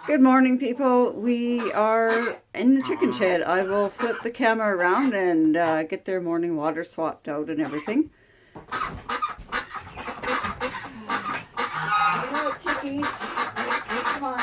Good morning, people. We are in the chicken shed. I will flip the camera around and get their morning water swapped out and everything. Hello, chickies. Come on.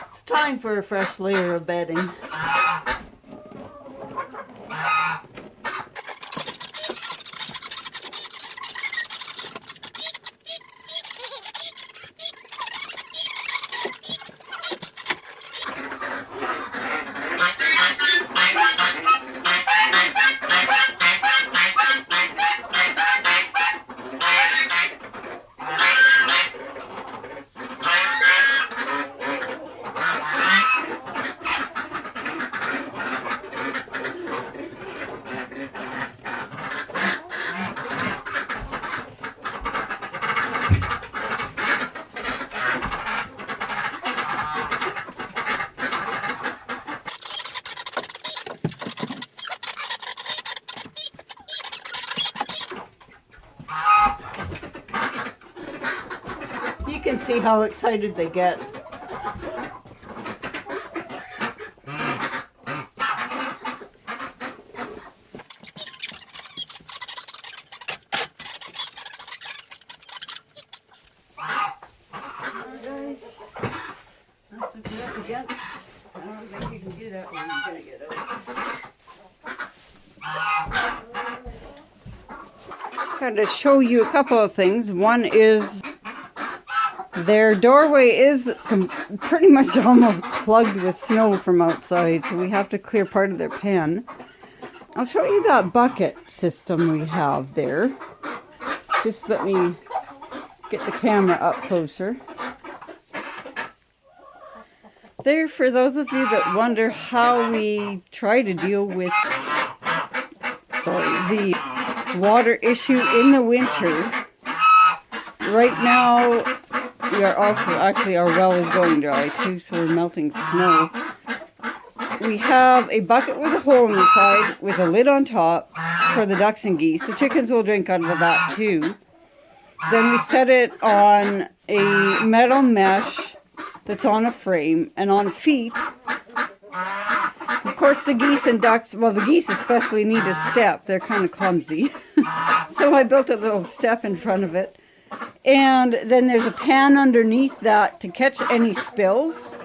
It's time for a fresh layer of bedding. You can see how excited they get. Guys, that's what you're up against. I don't think you can get out when you're gonna get out. Kind of show you a couple of things. One is their doorway is pretty much almost plugged with snow from outside, so we have to clear part of their pen. I'll show you that bucket system we have there. Just let me get the camera up closer. There, for those of you that wonder how we try to deal with the water issue in the winter. Right now, we are also, actually our well is going dry too, so we're melting snow. We have a bucket with a hole in the side with a lid on top for the ducks and geese. The chickens will drink out of that too. Then we set it on a metal mesh that's on a frame and on feet. Of course, the geese and ducks, well, the geese especially need a step. They're kind of clumsy. So I built a little step in front of it. And then there's a pan underneath that to catch any spills.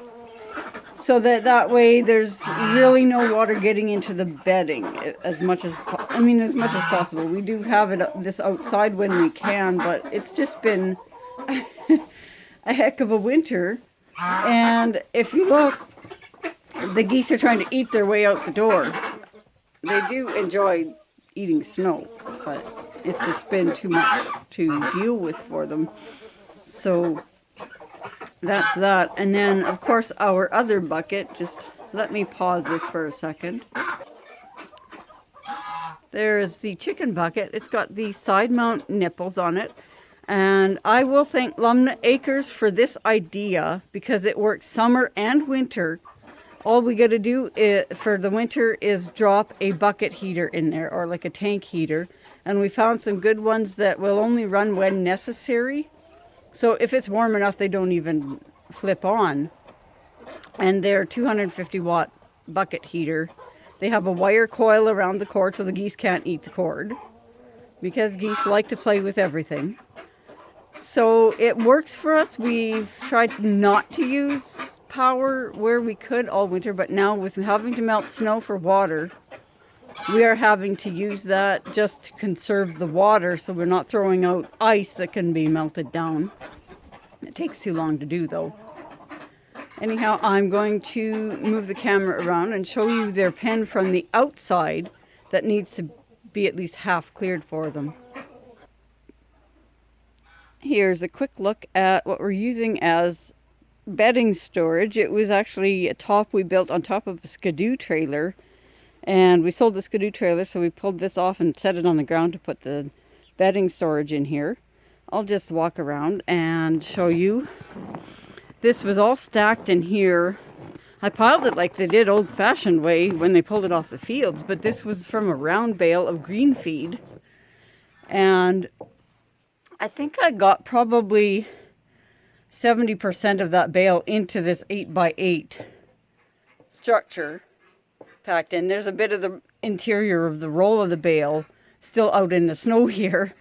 So that way there's really no water getting into the bedding as much as possible. We do have this outside when we can, but it's just been a heck of a winter. And if you look, the geese are trying to eat their way out the door. They do enjoy eating snow, but it's just been too much to deal with for them. So that's that. And then, of course, our other bucket, just let me pause this for a second. There's the chicken bucket. It's got the side mount nipples on it. And I will thank Lumna Acres for this idea because it works summer and winter. All we got to do for the winter is drop a bucket heater in there, or like a tank heater. And we found some good ones that will only run when necessary. So if it's warm enough, they don't even flip on. And they're 250 watt bucket heater. They have a wire coil around the cord so the geese can't eat the cord, because geese like to play with everything. So it works for us. We've tried not to use power where we could all winter, but now with having to melt snow for water, we are having to use that just to conserve the water so we're not throwing out ice that can be melted down. It takes too long to do though. Anyhow, I'm going to move the camera around and show you their pen from the outside that needs to be at least half cleared for them. Here's a quick look at what we're using as bedding storage. It was actually a top we built on top of a skidoo trailer, and we sold the skidoo trailer, so we pulled this off and set it on the ground to put the bedding storage in here. I'll just walk around and show you. This was all stacked in here. I piled it like they did old-fashioned way when they pulled it off the fields, but this was from a round bale of green feed, and I think I got probably 70% of that bale into this 8x8 structure packed in. There's a bit of the interior of the roll of the bale still out in the snow here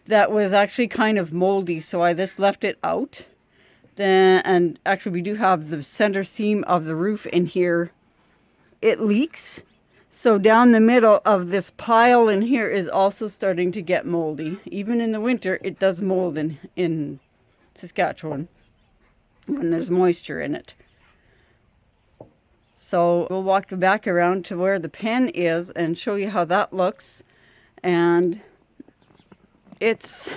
that was actually kind of moldy, so I just left it out. Then, and actually we do have the center seam of the roof in here. It leaks. So down the middle of this pile in here is also starting to get moldy. Even in the winter, it does mold in Saskatchewan when there's moisture in it. So we'll walk back around to where the pen is and show you how that looks. And it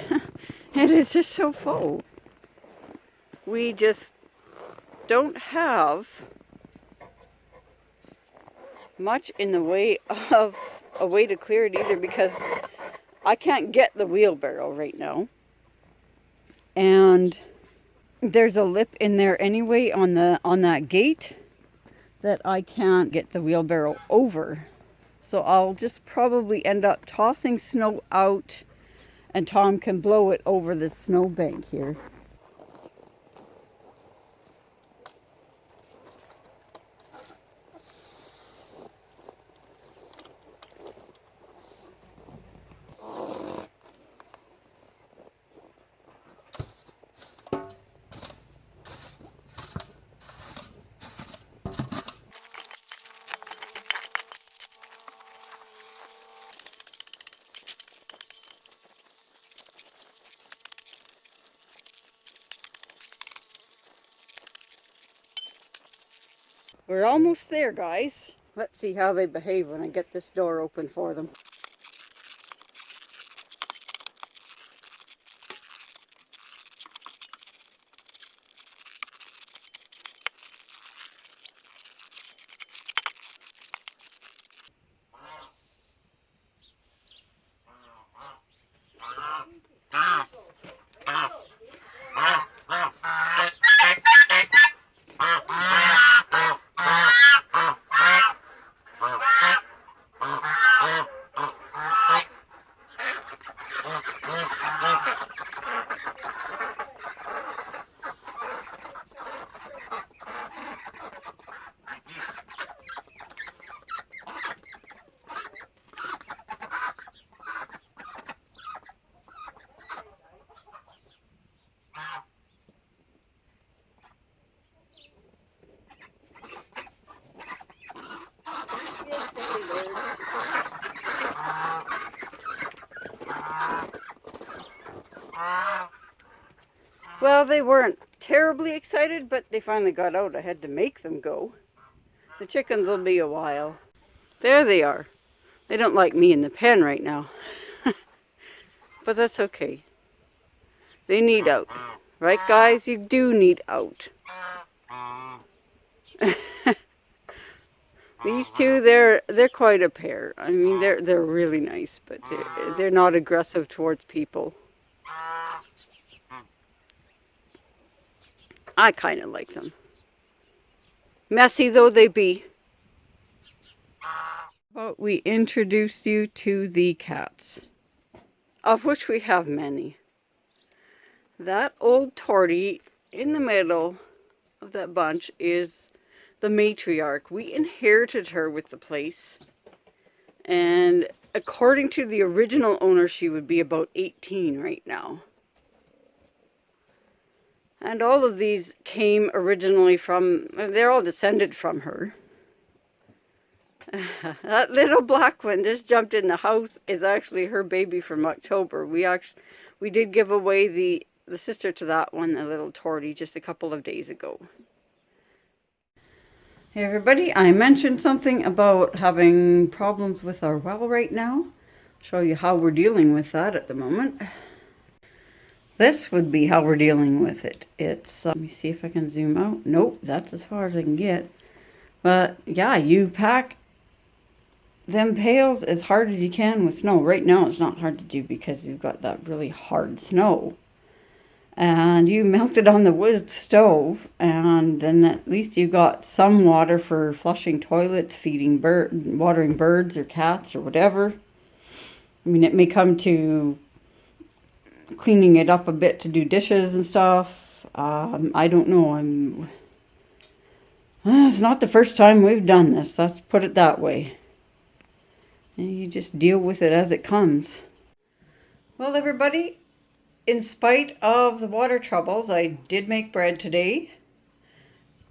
is just so full. We just don't have much in the way of a way to clear it either, because I can't get the wheelbarrow right now, and there's a lip in there anyway on that gate that I can't get the wheelbarrow over. So I'll just probably end up tossing snow out, and Tom can blow it over the snowbank here. We're almost there, guys. Let's see how they behave when I get this door open for them. Well, they weren't terribly excited, but they finally got out. I had to make them go. The chickens will be a while. There they are. They don't like me in the pen right now. But that's okay. They need out. Right, guys? You do need out. These two, they're quite a pair. I mean, they're really nice, but they're not aggressive towards people. I kind of like them. Messy though they be. But we introduce you to the cats, of which we have many. That old tortie in the middle of that bunch is the matriarch. We inherited her with the place. And according to the original owner, she would be about 18 right now. And all of these came originally from, they're all descended from her. That little black one just jumped in the house is actually her baby from October. We did give away the sister to that one, the little tortie, just a couple of days ago. Hey everybody, I mentioned something about having problems with our well right now. Show you how we're dealing with that at the moment. This would be how we're dealing with it. It's, let me see if I can zoom out. Nope, that's as far as I can get. But yeah, you pack them pails as hard as you can with snow. Right now it's not hard to do because you've got that really hard snow. And you melt it on the wood stove, and then at least you got some water for flushing toilets, watering birds or cats or whatever. I mean, it may come to cleaning it up a bit to do dishes and stuff. I don't know. It's not the first time we've done this. Let's put it that way. And you just deal with it as it comes. Well, everybody, in spite of the water troubles, I did make bread today.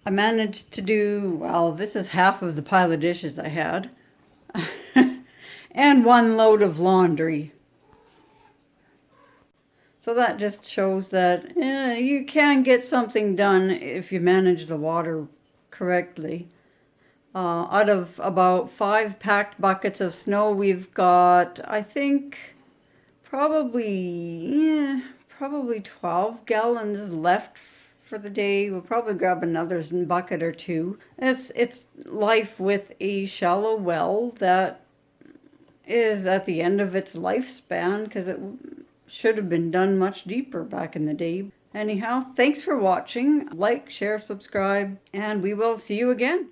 I managed to do, well, this is half of the pile of dishes I had. And 1 load of laundry. So that just shows that you can get something done if you manage the water correctly. Out of about 5 packed buckets of snow, we've got, I think, probably 12 gallons left for the day. We'll probably grab another bucket or 2. It's life with a shallow well that is at the end of its lifespan, because it should have been done much deeper back in the day. Anyhow, thanks for watching. Like, share, subscribe, and we will see you again.